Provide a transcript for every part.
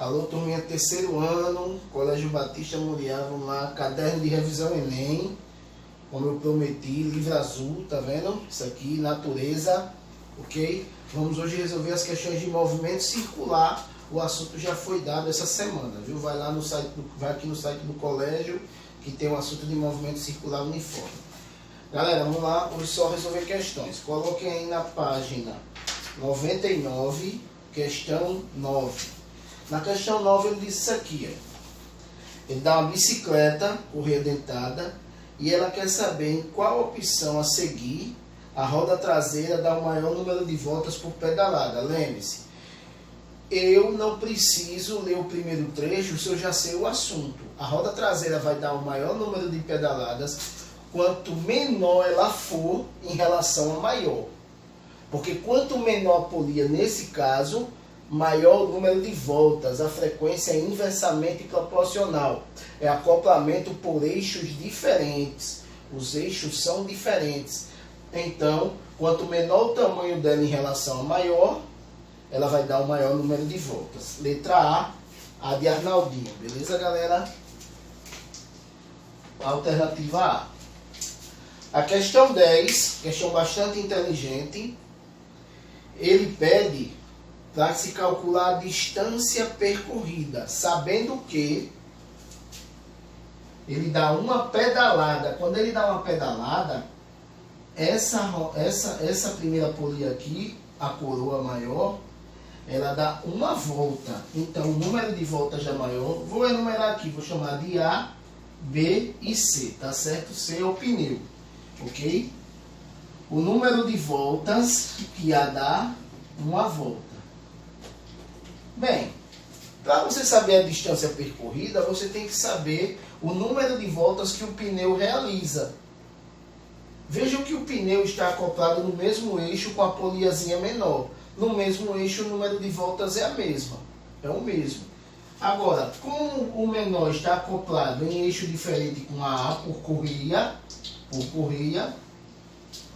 Alô, turminha, terceiro ano, Colégio Batista Moriá, vamos lá, caderno de revisão Enem, como eu prometi, livro azul, tá vendo? Isso aqui, natureza, ok? Vamos hoje resolver as questões de movimento circular, o assunto já foi dado essa semana, viu? Vai lá no site, vai aqui no site do colégio, que tem o assunto de movimento circular uniforme. Galera, vamos lá, hoje só resolver questões. Coloquem aí na página 99, questão 9. Na questão 9 ele diz isso aqui, ó. Ele dá uma bicicleta correia-dentada e ela quer saber em qual opção a seguir a roda traseira dá o maior número de voltas por pedalada. Lembre-se, eu não preciso ler o primeiro trecho se eu já sei o assunto. A roda traseira vai dar o maior número de pedaladas quanto menor ela for em relação a maior. Porque quanto menor a polia nesse caso, maior o número de voltas, a frequência é inversamente proporcional. É acoplamento por eixos diferentes. Os eixos são diferentes. Então, quanto menor o tamanho dela em relação a maior, ela vai dar o maior número de voltas. Letra A de Arnaldinho. Beleza, galera? Alternativa A. A questão 10, questão bastante inteligente. Ele pede para se calcular a distância percorrida, sabendo que ele dá uma pedalada. Quando ele dá uma pedalada, essa primeira polia aqui, a coroa maior, ela dá uma volta. Então, o número de voltas é maior. Vou enumerar aqui, vou chamar de A, B e C, tá certo? C é o pneu, ok? O número de voltas que A dá, uma volta. Bem, para você saber a distância percorrida, você tem que saber o número de voltas que o pneu realiza. Vejam que o pneu está acoplado no mesmo eixo com a poliazinha menor. No mesmo eixo, o número de voltas é a mesma. É o mesmo. Agora, como o menor está acoplado em eixo diferente com a A por correia,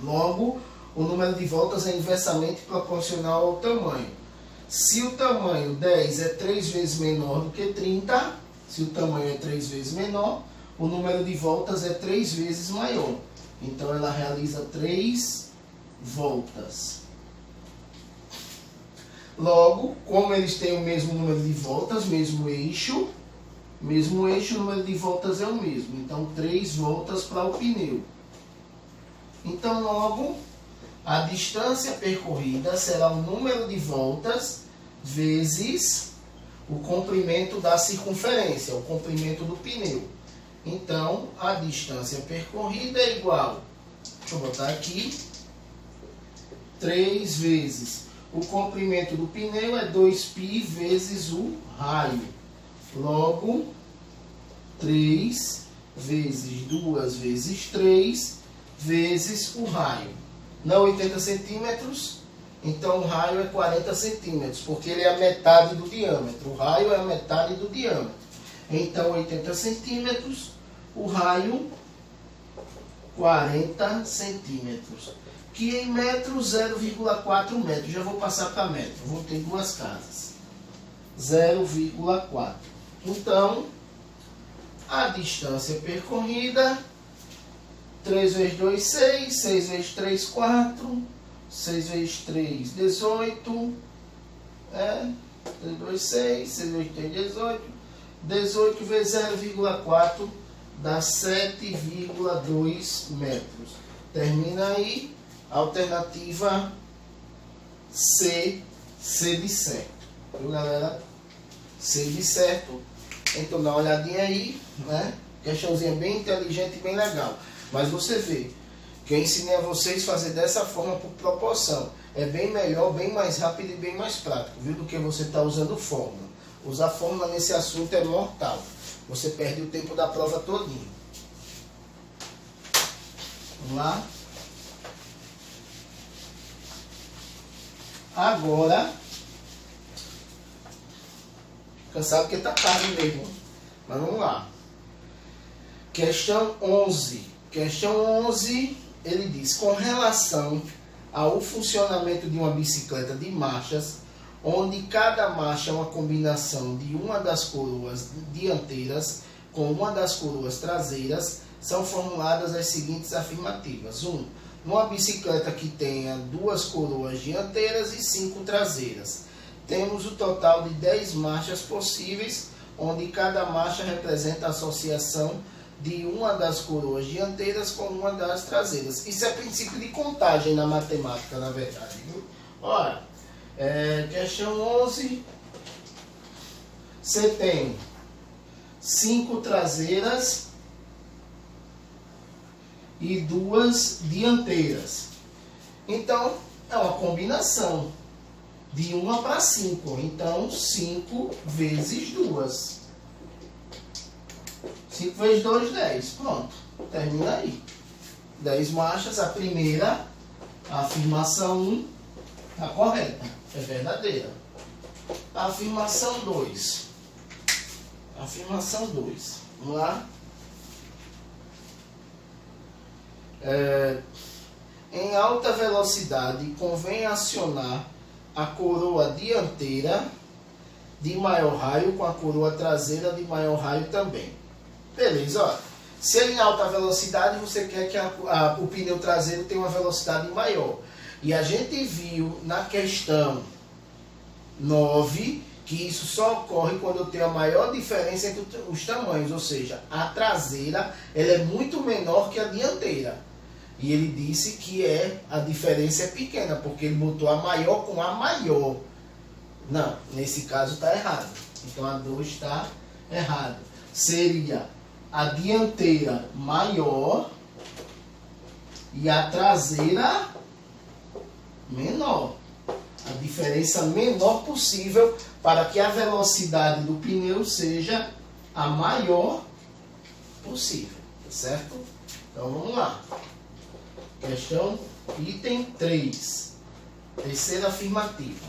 logo, o número de voltas é inversamente proporcional ao tamanho. Se o tamanho 10 é 3 vezes menor do que 30, se o tamanho é 3 vezes menor, o número de voltas é 3 vezes maior. Então, ela realiza 3 voltas. Logo, como eles têm o mesmo número de voltas, mesmo eixo, o número de voltas é o mesmo. Então, 3 voltas para o pneu. Então, logo, a distância percorrida será o número de voltas vezes o comprimento da circunferência, o comprimento do pneu. Então, a distância percorrida é igual, deixa eu botar aqui, 3 vezes o comprimento do pneu é 2π vezes o raio. Logo, 3 vezes 2 vezes 3 vezes o raio. Não 80 centímetros, então o raio é 40 centímetros, porque ele é a metade do diâmetro. O raio é a metade do diâmetro. Então, 80 centímetros, o raio, 40 centímetros. Que em metros, 0,4 metros. Já vou passar para metro, vou ter duas casas. 0,4. Então, a distância percorrida, 3 vezes 2, 6. 6 vezes 3, 4. 6 vezes 3, 18. 3 vezes 2, 6. 6 vezes 3, 18. 18 vezes 0,4 dá 7,2 metros. Termina aí. Alternativa C, C de certo. Viu, galera? C de certo. Então dá uma olhadinha aí, né? Questãozinha bem inteligente e bem legal. Mas você vê que eu ensinei a vocês a fazer dessa forma por proporção. É bem melhor, bem mais rápido e bem mais prático, viu? Do que você estar usando fórmula. Usar fórmula nesse assunto é mortal. Você perde o tempo da prova todinho. Vamos lá. Agora, cansado porque tá tarde mesmo. Mas vamos lá. Questão 11. Questão 11, ele diz, com relação ao funcionamento de uma bicicleta de marchas, onde cada marcha é uma combinação de uma das coroas dianteiras com uma das coroas traseiras, são formuladas as seguintes afirmativas. 1. Numa bicicleta que tenha 2 coroas dianteiras e 5 traseiras, temos o total de 10 marchas possíveis, onde cada marcha representa a associação de uma das coroas dianteiras com uma das traseiras. Isso é princípio de contagem na matemática, na verdade. Viu? Olha, questão 11, você tem 5 traseiras e 2 dianteiras. Então, é uma combinação de 1 para 5. Então, 5 vezes 2. 5 vezes 2, 10. Pronto, termina aí. 10 marchas, a primeira, a afirmação 1, está correta, é verdadeira. A afirmação 2. Afirmação 2. Vamos lá. Em alta velocidade, convém acionar a coroa dianteira de maior raio com a coroa traseira de maior raio também. Beleza, olha. Se é em alta velocidade, você quer que o pneu traseiro tenha uma velocidade maior. E a gente viu na questão 9 que isso só ocorre quando eu tenho a maior diferença entre os tamanhos, ou seja, a traseira ela é muito menor que a dianteira. E ele disse que a diferença é pequena, porque ele botou a maior com a maior. Não, nesse caso está errado. Então a 2 está errada. Seria a dianteira maior e a traseira menor. A diferença menor possível para que a velocidade do pneu seja a maior possível. Tá certo? Então vamos lá. Questão item 3. Terceira afirmativa.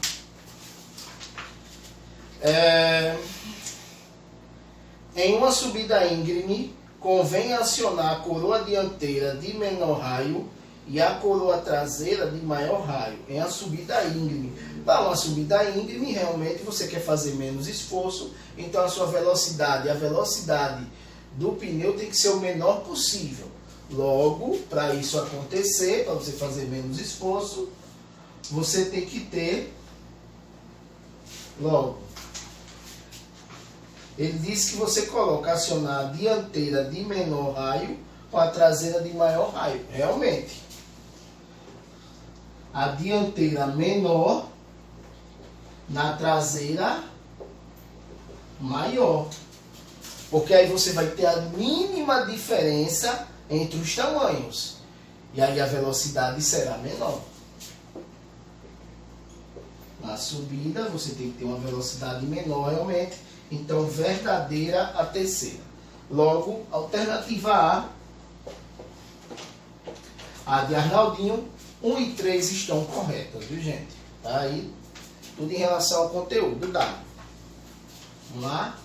Em uma subida íngreme, convém acionar a coroa dianteira de menor raio e a coroa traseira de maior raio. Em uma subida íngreme. Para uma subida íngreme, realmente você quer fazer menos esforço, então a sua velocidade, a velocidade do pneu tem que ser o menor possível. Logo, para isso acontecer, para você fazer menos esforço, você tem que ter, logo, ele diz que você coloca acionar a dianteira de menor raio com a traseira de maior raio. Realmente, a dianteira menor na traseira maior. Porque aí você vai ter a mínima diferença entre os tamanhos. E aí a velocidade será menor. Na subida você tem que ter uma velocidade menor realmente. Então, verdadeira a terceira. Logo, alternativa A de Arnaldinho, 1 e 3 estão corretas, viu gente? Tá aí tudo em relação ao conteúdo dado. Vamos lá?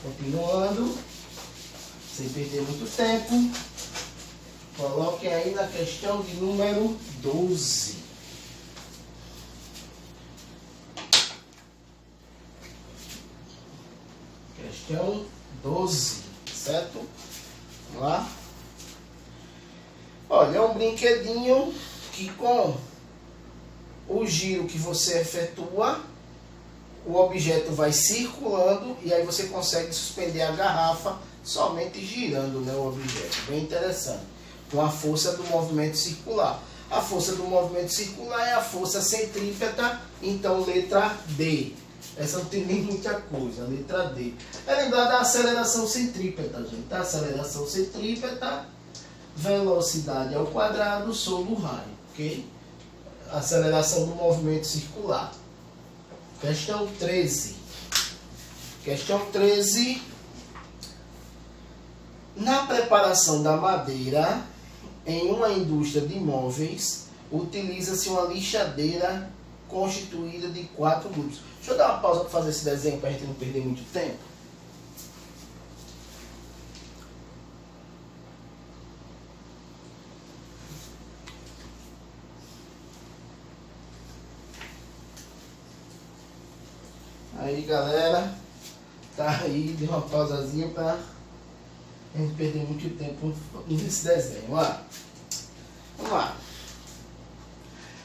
Continuando, sem perder muito tempo. Coloquem aí na questão de número 12. Questão 12, certo? Vamos lá. Olha, é um brinquedinho que com o giro que você efetua, o objeto vai circulando e aí você consegue suspender a garrafa somente girando, né, o objeto. Bem interessante. Com a força do movimento circular. A força do movimento circular é a força centrípeta, então letra D. Essa não tem nem muita coisa, letra D. É lembrar da aceleração centrípeta, gente. A aceleração centrípeta, velocidade ao quadrado sobre o raio, ok? Aceleração do movimento circular. Questão 13. Questão 13. Na preparação da madeira, em uma indústria de móveis, utiliza-se uma lixadeira constituída de 4 grupos. Deixa eu dar uma pausa para fazer esse desenho para a gente não perder muito tempo. aí, galera. Tá aí, deu uma pausazinha pra a gente perder muito tempo nesse desenho. Ó. Vamos lá.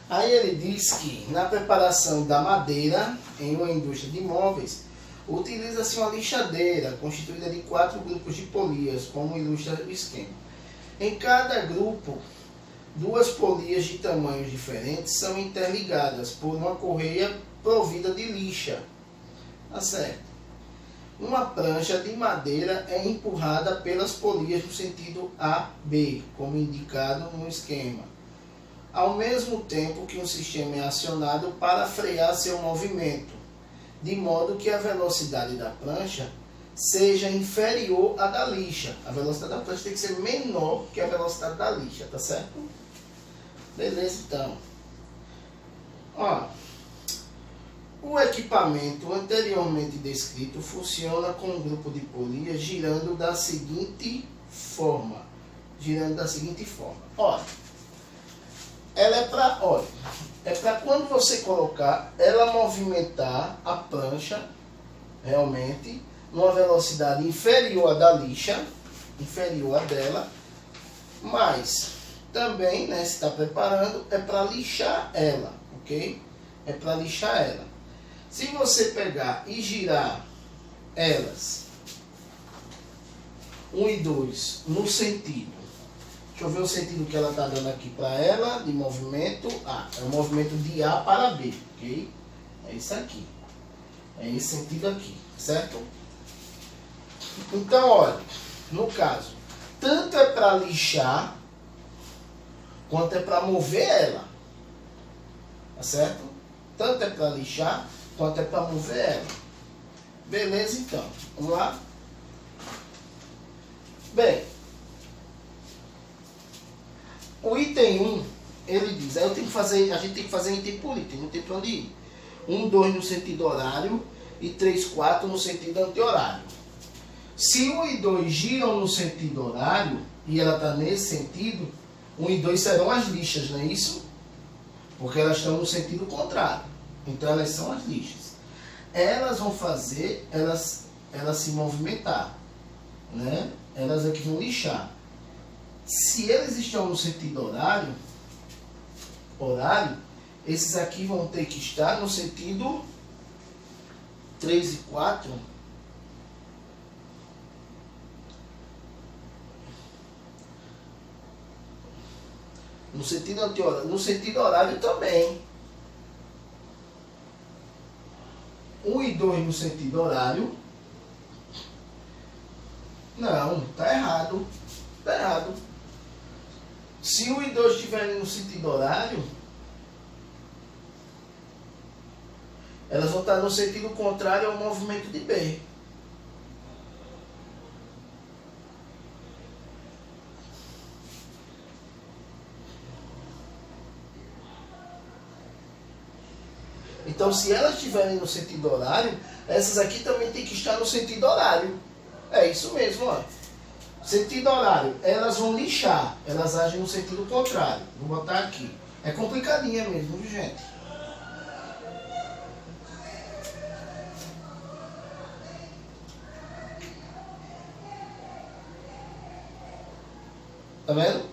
Aí ele diz que na preparação da madeira em uma indústria de móveis, utiliza-se uma lixadeira constituída de 4 grupos de polias, como ilustra o esquema. Em cada grupo, 2 polias de tamanhos diferentes são interligadas por uma correia provida de lixa. Tá certo? Uma prancha de madeira é empurrada pelas polias no sentido AB, como indicado no esquema, ao mesmo tempo que um sistema é acionado para frear seu movimento, de modo que a velocidade da prancha seja inferior à da lixa. A velocidade da prancha tem que ser menor que a velocidade da lixa, tá certo? Beleza, então. Ó, o equipamento anteriormente descrito funciona com um grupo de polias girando da seguinte forma. Olha, ela é para quando você colocar, ela movimentar a prancha realmente numa velocidade inferior à da lixa, inferior à dela, mas também, né, se está preparando, é para lixar ela, ok? É para lixar ela. Se você pegar e girar elas, 1 e 2, no sentido, deixa eu ver o sentido que ela está dando aqui para ela, de movimento A, é o movimento de A para B, ok? É isso aqui, é esse sentido aqui, certo? Então, olha, no caso, tanto é para lixar, quanto é para mover ela, tá certo? Tanto é para lixar, quanto é para mover ela. Beleza, então. Vamos lá? Bem, o item 1, ele diz, aí a gente tem que fazer item por item, não tem para onde ir. 1, 2 no sentido horário e 3, 4 no sentido anti-horário. Se 1 e 2 giram no sentido horário, e ela está nesse sentido, 1 e 2 serão as lixas, não é isso? Porque elas estão no sentido contrário. Então elas são as lixas. Elas vão fazer, elas se movimentar, né? Elas aqui vão lixar. Se eles estão no sentido horário, esses aqui vão ter que estar no sentido 3 e 4. No sentido anti-horário, no sentido horário também. 1 e 2 no sentido horário. Não, tá errado. Tá errado. Se 1 e 2 estiverem no sentido horário, elas vão estar no sentido contrário ao movimento de B. Então, se elas estiverem no sentido horário, essas aqui também tem que estar no sentido horário. É isso mesmo, ó. Sentido horário, elas vão lixar, elas agem no sentido contrário. Vou botar aqui. É complicadinha mesmo, viu, gente? Tá vendo?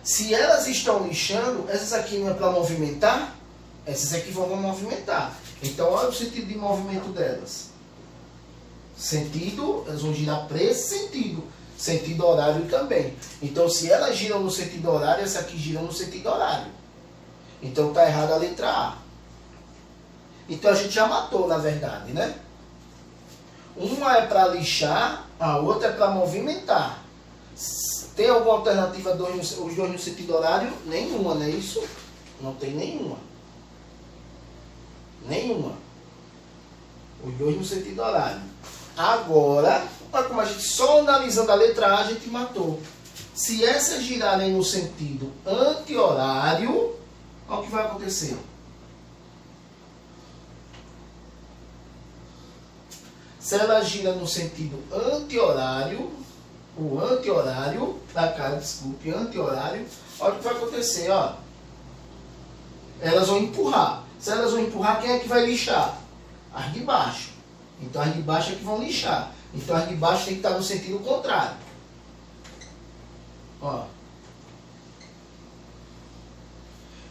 Se elas estão lixando, essas aqui não é para movimentar? Essas aqui vão movimentar. Então, olha o sentido de movimento delas. Sentido, elas vão girar para esse sentido. Sentido horário também. Então, se elas giram no sentido horário, essa aqui gira no sentido horário. Então, está errada a letra A. Então, a gente já matou, na verdade, né? Uma é para lixar, a outra é para movimentar. Tem alguma alternativa os dois no sentido horário? Nenhuma, não é isso? Não tem nenhuma. Nenhuma. Os dois no sentido horário. Agora, olha como a gente, só analisando a letra A, a gente matou. Se essas girarem no sentido anti-horário, olha o que vai acontecer. Se ela gira no sentido anti-horário, o anti-horário, tá, cara, desculpe, anti-horário, olha o que vai acontecer, ó. Elas vão empurrar. Se elas vão empurrar, quem é que vai lixar? As de baixo. Então as de baixo é que vão lixar. Então as de baixo tem que estar no sentido contrário. Ó.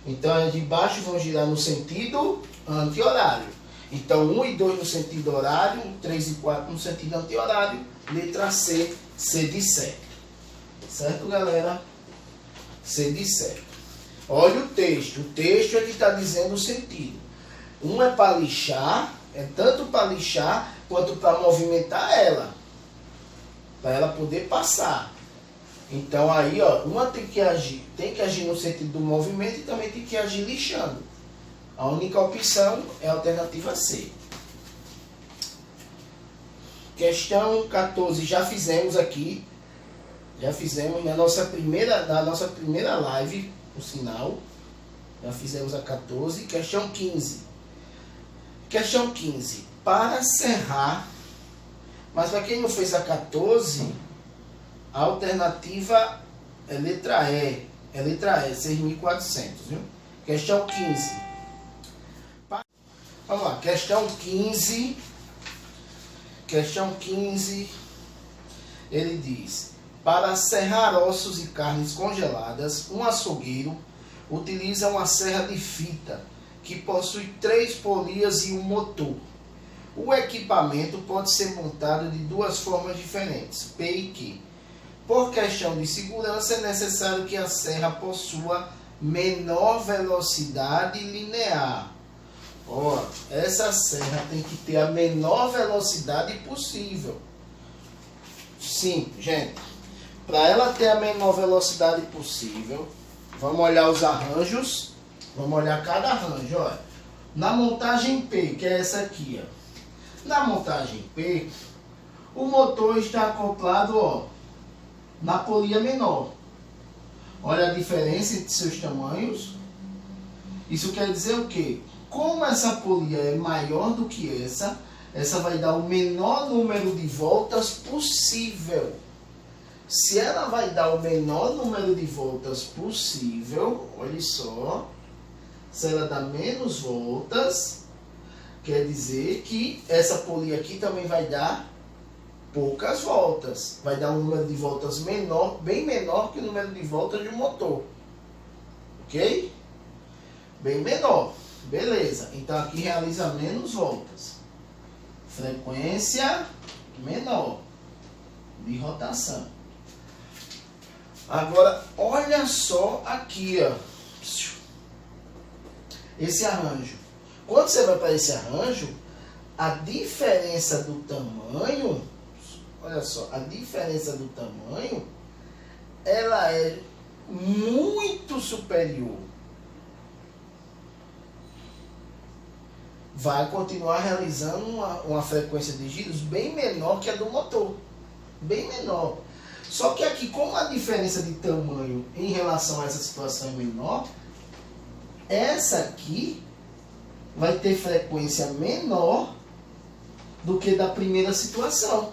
Então as de baixo vão girar no sentido anti-horário. Então 1 e 2 no sentido horário, 3 e 4 no sentido anti-horário. Letra C, C de certo. Certo, galera? C de certo. Olha o texto. O texto é que está dizendo o sentido. Um é para lixar, é tanto para lixar quanto para movimentar ela. Para ela poder passar. Então aí, ó, uma tem que agir no sentido do movimento e também tem que agir lixando. A única opção é a alternativa C. Questão 14, já fizemos aqui. Já fizemos na nossa primeira live, o sinal. Já fizemos a 14. Questão 15. Questão 15. Para serrar, mas para quem não fez a 14, a alternativa é letra E. É letra E, 6.400, viu? Questão 15. Vamos lá, questão 15. Questão 15. Ele diz: para serrar ossos e carnes congeladas, um açougueiro utiliza uma serra de fita que possui 3 polias e um motor. O equipamento pode ser montado de 2 formas diferentes, P e Q. Por questão de segurança, é necessário que a serra possua menor velocidade linear. Ó, essa serra tem que ter a menor velocidade possível. Sim, gente. Para ela ter a menor velocidade possível, vamos olhar os arranjos. Vamos olhar cada arranjo. Ó. Na montagem P, que é essa aqui, ó. Na montagem P, o motor está acoplado, ó, na polia menor. Olha a diferença entre seus tamanhos. Isso quer dizer o quê? Como essa polia é maior do que essa vai dar o menor número de voltas possível. Se ela vai dar o menor número de voltas possível, olha só, se ela dá menos voltas, quer dizer que essa polia aqui também vai dar poucas voltas. Vai dar um número de voltas menor, bem menor que o número de voltas de um motor. Ok? Bem menor. Beleza. Então aqui realiza menos voltas. Frequência menor de rotação. Agora, olha só aqui, ó. Esse arranjo. Quando você vai para esse arranjo, a diferença do tamanho, olha só, a diferença do tamanho, ela é muito superior. Vai continuar realizando uma frequência de giros bem menor que a do motor. Bem menor. Só que aqui, como a diferença de tamanho em relação a essa situação é menor, essa aqui vai ter frequência menor do que da primeira situação.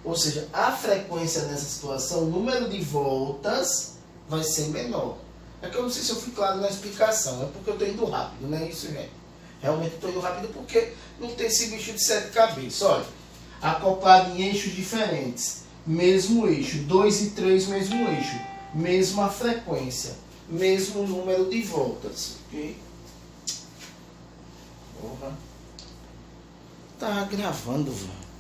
Ou seja, a frequência nessa situação, o número de voltas vai ser menor. É que eu não sei se eu fui claro na explicação, é porque eu estou indo rápido, não é isso, gente? Realmente estou indo rápido porque não tem esse bicho de 7 cabeças. Olha, acoplado em eixos diferentes, mesmo eixo, 2 e 3, mesmo eixo, mesma frequência, mesmo número de voltas. Ok? Porra. Tá gravando, velho.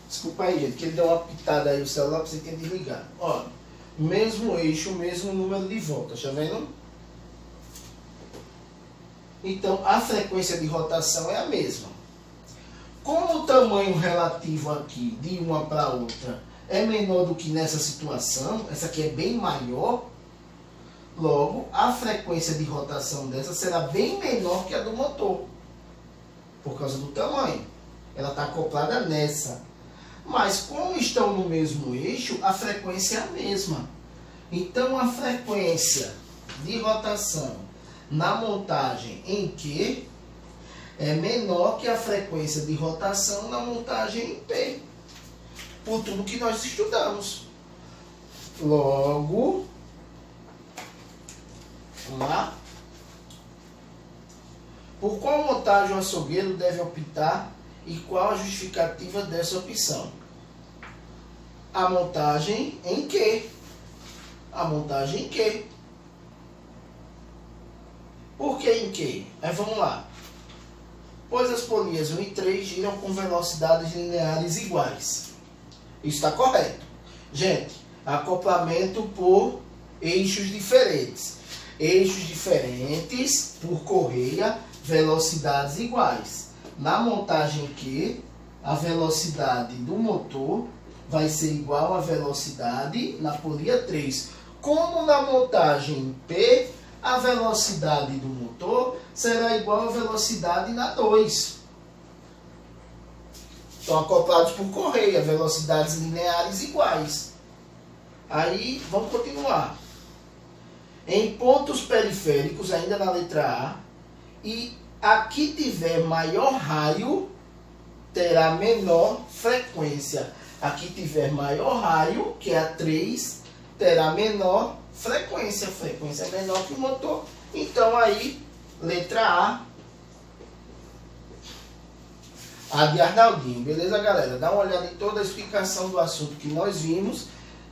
Desculpa aí, gente, que ele deu uma pitada aí o celular pra você ter desligado. Ó, mesmo eixo, mesmo número de voltas, tá vendo? Então, a frequência de rotação é a mesma. Como o tamanho relativo aqui, de uma para outra, é menor do que nessa situação, essa aqui é bem maior, logo, a frequência de rotação dessa será bem menor que a do motor, por causa do tamanho. Ela está acoplada nessa. Mas como estão no mesmo eixo, a frequência é a mesma. Então a frequência de rotação na montagem em Q é menor que a frequência de rotação na montagem em P. Por tudo que nós estudamos. Logo, vamos lá. Por qual montagem o açougueiro deve optar e qual a justificativa dessa opção? A montagem em quê? A montagem em quê? Por que em quê? Aí vamos lá. Pois as polias 1 e 3 giram com velocidades lineares iguais. Isso está correto. Gente, acoplamento por eixos diferentes. Eixos diferentes por correia, velocidades iguais. Na montagem Q, a velocidade do motor vai ser igual à velocidade na polia 3. Como na montagem P, a velocidade do motor será igual à velocidade na 2. Estão acoplados por correia, velocidades lineares iguais. Aí, vamos continuar. Em pontos periféricos, ainda na letra A, e a que tiver maior raio, terá menor frequência. A que tiver maior raio, que é a 3, terá menor frequência. Frequência é menor que o motor. Então, aí, letra A de Arnaldinho. Beleza, galera? Dá uma olhada em toda a explicação do assunto que nós vimos.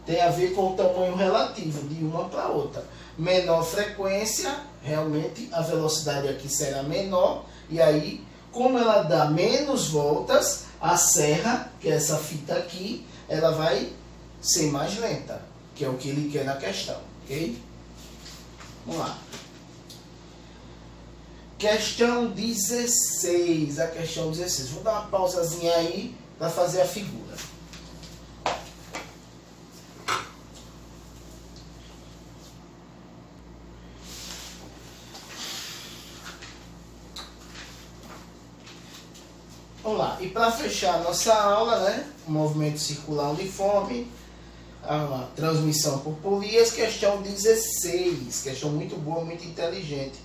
Tem a ver com o tamanho relativo de uma para outra. Menor frequência, realmente a velocidade aqui será menor. E aí, como ela dá menos voltas, a serra, que é essa fita aqui, ela vai ser mais lenta. Que é o que ele quer na questão, ok? Vamos lá. Questão 16. A questão 16. Vou dar uma pausazinha aí para fazer a figura. Vamos lá. E para fechar a nossa aula, né? Movimento circular uniforme, a transmissão por polias, questão 16. Questão muito boa, muito inteligente.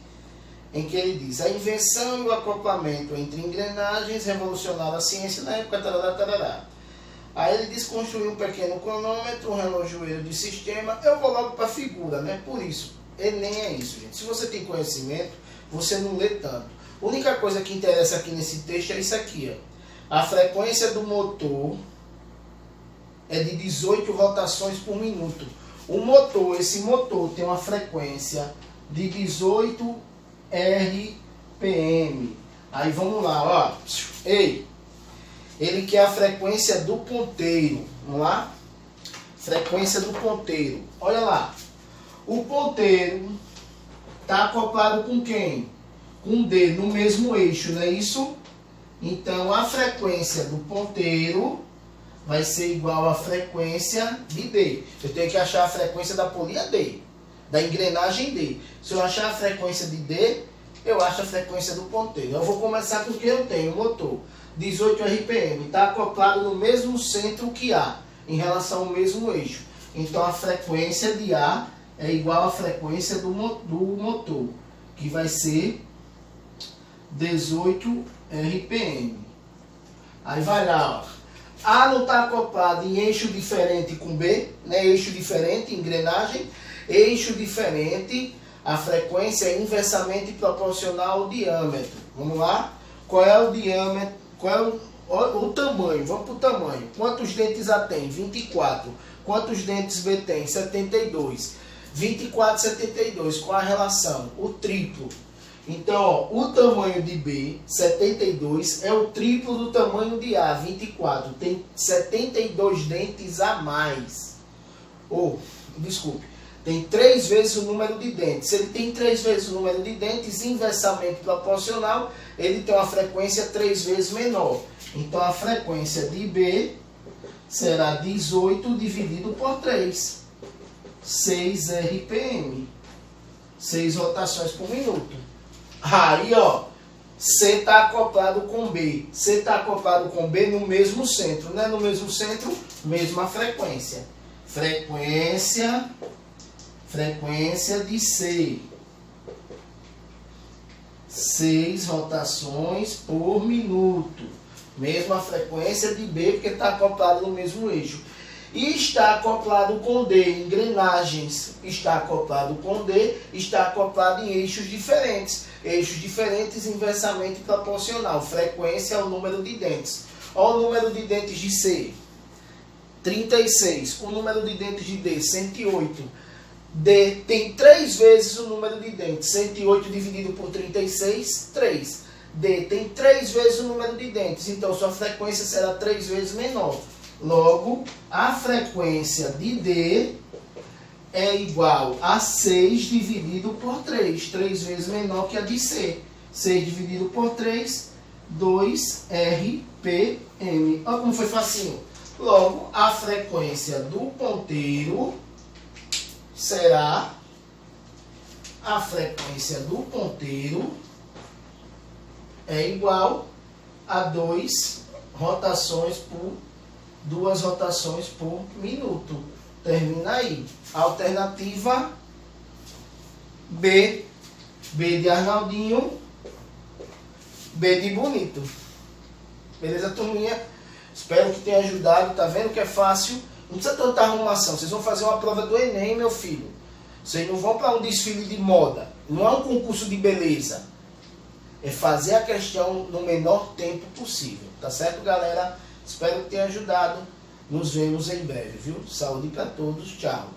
Em que ele diz: a invenção e o acoplamento entre engrenagens revolucionaram a ciência na época, tarará, tarará. Aí ele diz: construir um pequeno cronômetro, um relojoeiro de sistema. Eu vou logo para a figura, né? Por isso, Enem é isso, gente. Se você tem conhecimento, você não lê tanto. A única coisa que interessa aqui nesse texto é isso aqui, ó. A frequência do motor é de 18 rotações por minuto. O motor, esse motor tem uma frequência de 18 RPM. Aí vamos lá, ó. Ei, ele quer a frequência do ponteiro. Vamos lá? Frequência do ponteiro. Olha lá. O ponteiro está acoplado com quem? Com D no mesmo eixo, não é isso? Então a frequência do ponteiro vai ser igual à frequência de D. Eu tenho que achar a frequência da polia D, da engrenagem D. Se eu achar a frequência de D, eu acho a frequência do ponteiro. Eu vou começar com o que eu tenho, o motor. 18 RPM, está acoplado no mesmo centro que A, em relação ao mesmo eixo. Então a frequência de A é igual à frequência do motor, que vai ser 18 RPM. Aí vai lá, ó. A não está acoplado em eixo diferente com B, né? Eixo diferente, engrenagem, eixo diferente, a frequência é inversamente proporcional ao diâmetro. Vamos lá? Qual é o diâmetro? Qual é o tamanho? Vamos para o tamanho. Quantos dentes A tem? 24. Quantos dentes B tem? 72. 24, 72. Qual a relação? O triplo. Então, ó, o tamanho de B, 72, é o triplo do tamanho de A, 24. Tem 72 dentes a mais. Desculpe, tem 3 vezes o número de dentes. Se ele tem 3 vezes o número de dentes, inversamente proporcional, ele tem uma frequência 3 vezes menor. Então, a frequência de B será 18 dividido por 3. 6 RPM. 6 rotações por minuto. Aí, ó, C está acoplado com B. C está acoplado com B no mesmo centro. Não é no mesmo centro? Mesma frequência. Frequência de C. 6 rotações por minuto. Mesma frequência de B, porque está acoplado no mesmo eixo. E está acoplado com D, engrenagens. Está acoplado com D, está acoplado em eixos diferentes. Eixos diferentes inversamente proporcional. Frequência ao número de dentes. Olha o número de dentes de C, 36. O número de dentes de D, 108. D tem 3 vezes o número de dentes. 108 dividido por 36, 3. D tem 3 vezes o número de dentes. Então, sua frequência será 3 vezes menor. Logo, a frequência de D é igual a 6 dividido por 3. 3 vezes menor que a de C. 6 dividido por 3, 2RPM. Olha como foi facinho. Logo, a frequência do ponteiro será é igual a 2 rotações por minuto. Termina aí. Alternativa B. B de Arnaldinho. B de Bonito. Beleza, turminha? Espero que tenha ajudado. Tá vendo que é fácil? Não precisa tanta arrumação. Vocês vão fazer uma prova do Enem, meu filho. Vocês não vão para um desfile de moda. Não é um concurso de beleza. É fazer a questão no menor tempo possível. Tá certo, galera? Espero que tenha ajudado. Nos vemos em breve, viu? Saúde para todos. Tchau.